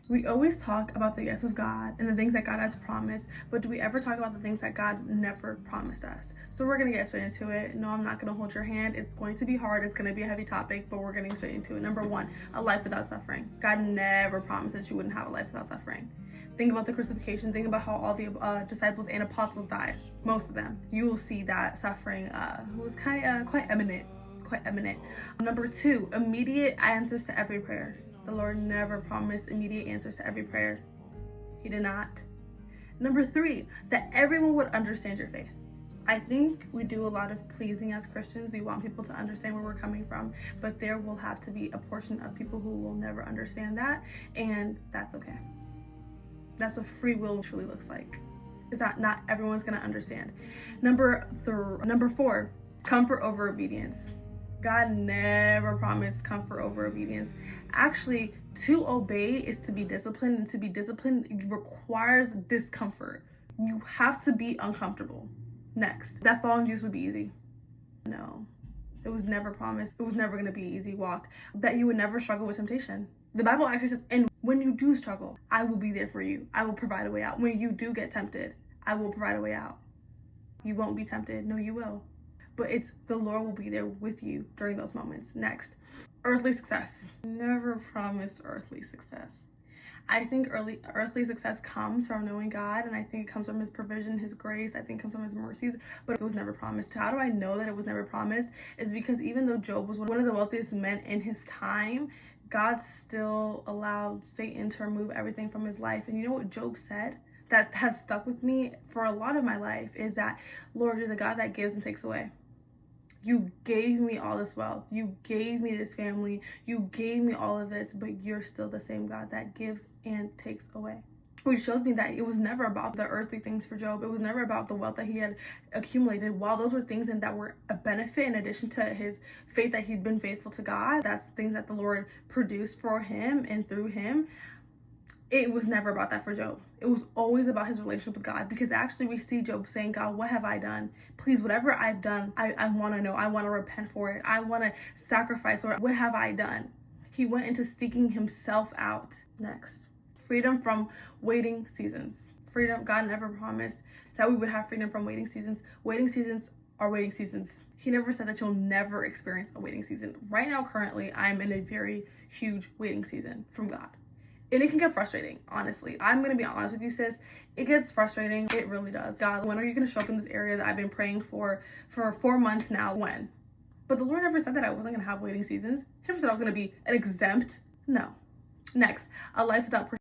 We always talk about the yes of God and the things that God has promised, but do we ever talk about the things that God never promised us? So we're going to get straight into it. No, I'm not going to hold your hand. It's going to be hard. It's going to be a heavy topic, but we're getting straight into it. Number one, a life without suffering. God never promised that you wouldn't have a life without suffering. Think about the crucifixion. Think about how all the disciples and apostles died. Most of them. You will see that suffering was quite eminent. Number two, immediate answers to every prayer. The Lord never promised immediate answers to every prayer. He did not. Number three, that everyone would understand your faith. I think we do a lot of pleasing as Christians. We want people to understand where we're coming from, but there will have to be a portion of people who will never understand that, and that's okay. That's what free will truly looks like. Is that not everyone's gonna understand. Number four, comfort over obedience. God never promised comfort over obedience. Actually, to obey is to be disciplined, and to be disciplined requires discomfort. You have to be uncomfortable. Next, that following Jesus would be easy. No, it was never promised. It was never going to be an easy walk. That you would never struggle with temptation. The Bible actually says, and when you do struggle, I will be there for you. I will provide a way out. When you do get tempted, I will provide a way out. You won't be tempted. No, you will. But it's the Lord will be there with you during those moments. Next, earthly success. Never promised earthly success. I think earthly success comes from knowing God, and I think it comes from His provision, His grace. I think it comes from His mercies, but it was never promised. How do I know that it was never promised? Is because even though Job was one of the wealthiest men in his time, God still allowed Satan to remove everything from his life. And you know what Job said? That has stuck with me for a lot of my life is that, Lord, you're the God that gives and takes away. You gave me all this wealth. You gave me this family. You gave me all of this, but you're still the same God that gives and takes away. Which shows me that it was never about the earthly things for Job. It was never about the wealth that he had accumulated. While those were things that were a benefit in addition to his faith that he'd been faithful to God, that's things that the Lord produced for him and through him. It was never about that for Job. It was always about his relationship with God, because actually we see Job saying, God, what have I done? Please, whatever I've done, I want to know. I want to repent for it. I want to sacrifice. Or what have I done? He went into seeking himself out. Next, freedom from waiting seasons. Freedom, God never promised that we would have freedom from waiting seasons. Waiting seasons are waiting seasons. He never said that you'll never experience a waiting season. Right now, currently, I'm in a very huge waiting season from God. And it can get frustrating, honestly. I'm going to be honest with you, sis. It gets frustrating. It really does. God, when are you going to show up in this area that I've been praying for 4 months now? When? But the Lord never said that I wasn't going to have waiting seasons. He never said I was going to be an exempt. No. Next, a life without